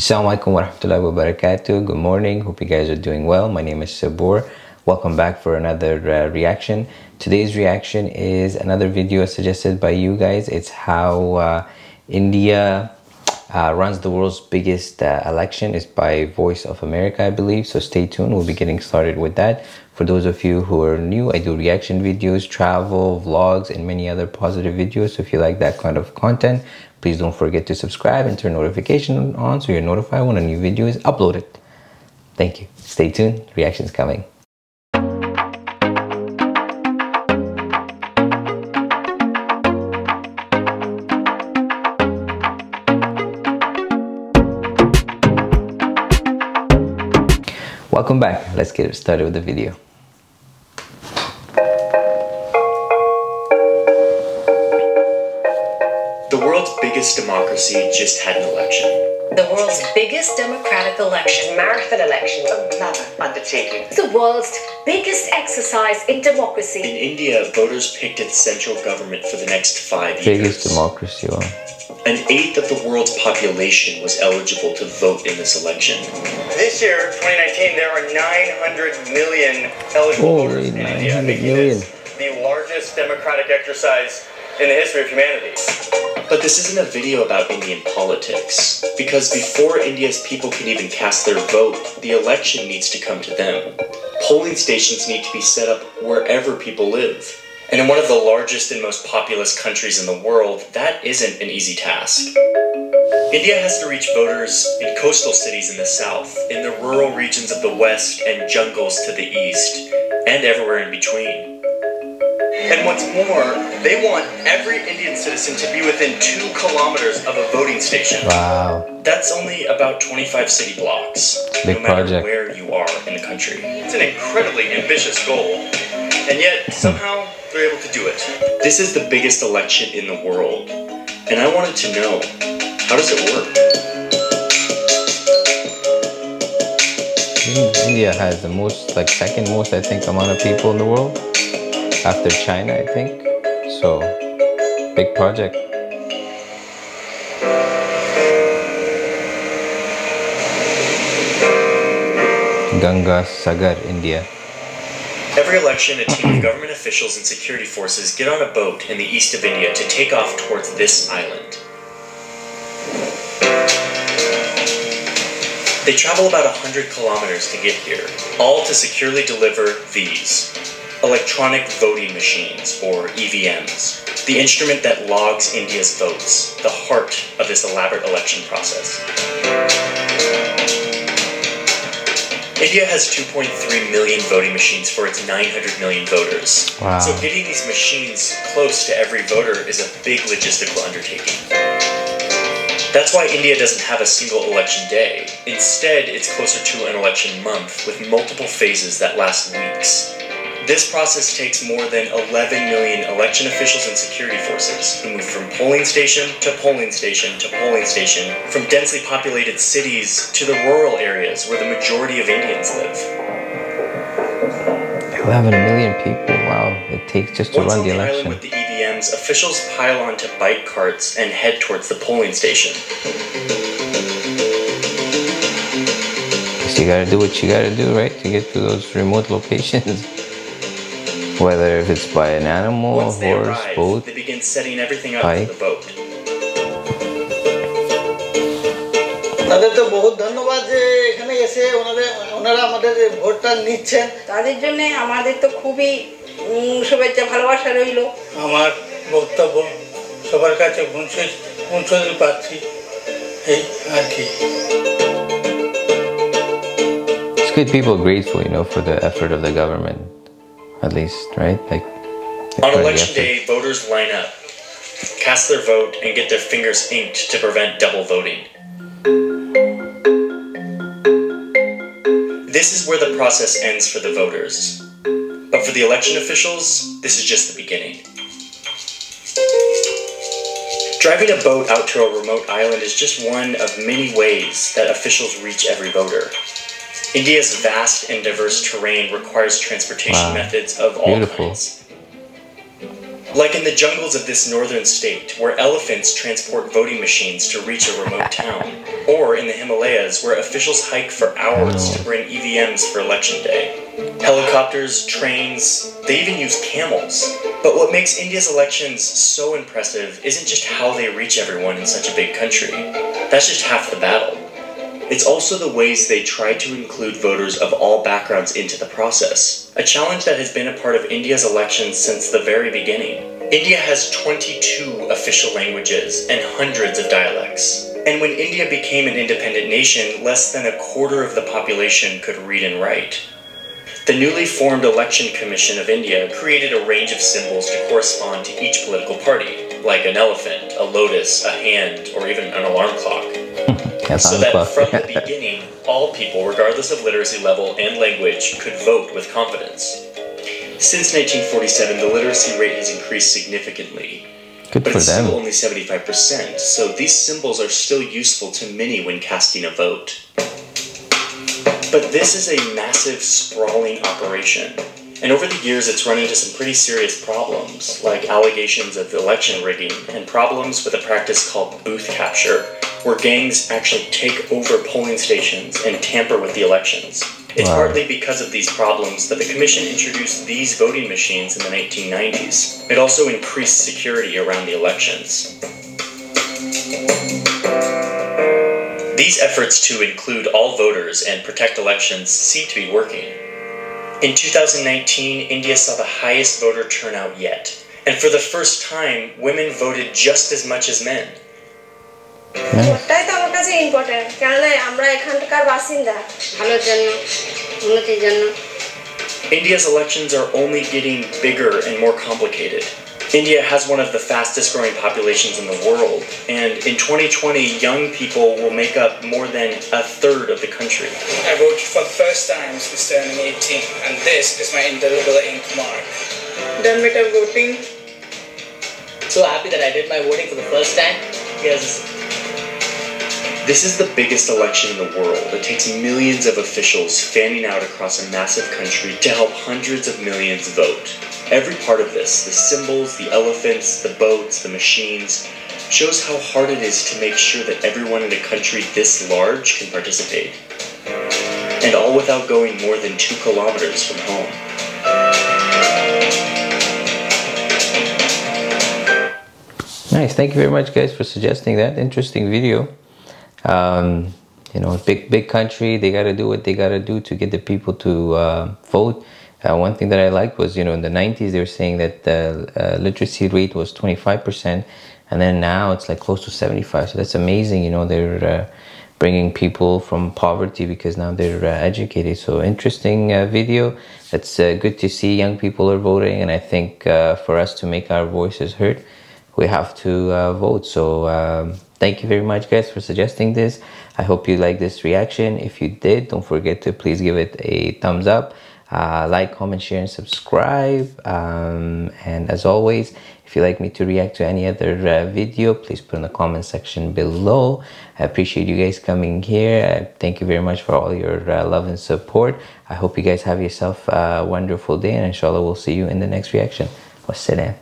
Assalamualaikum warahmatullahi wabarakatuh. Good morning. Hope you guys are doing well. My name is Sabur. Welcome back for another reaction. Today's reaction is another video suggested by you guys. It's how India runs the world's biggest election. It's by Voice of America, I believe. So stay tuned. We'll be getting started with that. For those of you who are new, I do reaction videos, travel, vlogs, and many other positive videos. So if you like that kind of content, please don't forget to subscribe and turn notification on so you're notified when a new video is uploaded. Thank you. Stay tuned. Reaction's coming. Welcome back. Let's get started with the video. The world's biggest democracy just had an election. The world's biggest democratic election. Marathon election. Another undertaking. The world's biggest exercise in democracy. In India, voters picked its central government for the next 5 years. Biggest democracy, wow. An eighth of the world's population was eligible to vote in this election. This year, 2019, there are 900 million eligible voters in India, making this the largest democratic exercise in the history of humanity. But this isn't a video about Indian politics, because before India's people can even cast their vote, the election needs to come to them. Polling stations need to be set up wherever people live. And in one of the largest and most populous countries in the world, that isn't an easy task. India has to reach voters in coastal cities in the south, in the rural regions of the west, and jungles to the east, and everywhere in between. And what's more, they want every Indian citizen to be within 2 kilometers of a voting station. Wow. That's only about 25 city blocks, Big no matter project. where you are in the country. It's an incredibly ambitious goal, and yet somehow they're able to do it. This is the biggest election in the world, and I wanted to know, how does it work? India has the most, like second most, I think, amount of people in the world after China, I think. So, big project. Ganga Sagar, India. Every election, a team of government officials and security forces get on a boat in the east of India to take off towards this island. They travel about 100 kilometers to get here, all to securely deliver these electronic voting machines, or EVMs, the instrument that logs India's votes, the heart of this elaborate election process. India has 2.3 million voting machines for its 900 million voters. Wow. So getting these machines close to every voter is a big logistical undertaking. That's why India doesn't have a single election day. Instead, it's closer to an election month with multiple phases that last weeks. This process takes more than 11 million election officials and security forces who move from polling station to polling station to polling station, from densely populated cities to the rural areas where the majority of Indians live. 11 million people, wow, it takes just to run the election. Once on the island with the EVMs, officials pile onto bike carts and head towards the polling station. So you gotta do what you gotta do, right, to get to those remote locations. Whether if it's by an animal, Once they horse, arrive, boat, they begin setting everything up bike. for the vote. তাদের তো বহুত ধন্যবাদ যে এখানে এসে ওনারা আমাদের ভোটটা নিচ্ছেন। তাদের জন্য আমাদের তো খুবই শুভেচ্ছা ভালোবাসা রইল। আমার বক্তব্য সবার কাছে পৌঁছে পাচ্ছি এই আর কি। It's good people grateful, you know, for the effort of the government, at least, right? Like On election day, voters line up, cast their vote, and get their fingers inked to prevent double voting. This is where the process ends for the voters. But for the election officials, this is just the beginning. Driving a boat out to a remote island is just one of many ways that officials reach every voter. India's vast and diverse terrain requires transportation methods of all kinds. Like in the jungles of this northern state, where elephants transport voting machines to reach a remote town, or in the Himalayas, where officials hike for hours to bring EVMs for election day. Helicopters, trains, they even use camels. But what makes India's elections so impressive isn't just how they reach everyone in such a big country. That's just half the battle. It's also the ways they try to include voters of all backgrounds into the process, a challenge that has been a part of India's elections since the very beginning. India has 22 official languages and hundreds of dialects. And when India became an independent nation, less than a quarter of the population could read and write. The newly formed Election Commission of India created a range of symbols to correspond to each political party, like an elephant, a lotus, a hand, or even an alarm clock. So that from the beginning, all people, regardless of literacy level and language, could vote with confidence. Since 1947, the literacy rate has increased significantly. But it's still only 75%, so these symbols are still useful to many when casting a vote. But this is a massive, sprawling operation. And over the years, it's run into some pretty serious problems, like allegations of election rigging and problems with a practice called booth capture, where gangs actually take over polling stations and tamper with the elections. It's partly because of these problems that the Commission introduced these voting machines in the 1990s. It also increased security around the elections. These efforts to include all voters and protect elections seem to be working. In 2019, India saw the highest voter turnout yet. And for the first time, women voted just as much as men. ওটাই তো আমার কাছে important কারণ আমরা এখানকার বাসিন্দা ভালোর জন্য উন্নতির জন্য India's elections are only getting bigger and more complicated. India has one of the fastest growing populations in the world, and in 2020, young people will make up more than a third of the country. I voted for the first time since turning 18, and this is my indelible ink mark. Done with voting. So happy that I did my voting for the first time. Yes. This is the biggest election in the world. It takes millions of officials fanning out across a massive country to help hundreds of millions vote. Every part of this, the symbols, the elephants, the boats, the machines, shows how hard it is to make sure that everyone in a country this large can participate. And all without going more than 2 kilometers from home. Nice. Thank you very much, guys, for suggesting that. Interesting video. You know, big country, they got to do what they got to do to get the people to vote. One thing that I liked was, you know, in the 90s, they were saying that the literacy rate was 25%, and then now it's like close to 75%. So that's amazing. You know, they're bringing people from poverty because now they're educated. So interesting video. It's good to see young people are voting, and I think for us to make our voices heard, we have to vote. So thank you very much, guys, for suggesting this. I hope you like this reaction. If you did, don't forget to please give it a thumbs up. Like, comment, share, and subscribe. And as always, if you'd like me to react to any other video, please put in the comment section below. I appreciate you guys coming here. Thank you very much for all your love and support. I hope you guys have yourself a wonderful day, and inshallah we'll see you in the next reaction. Wassalam.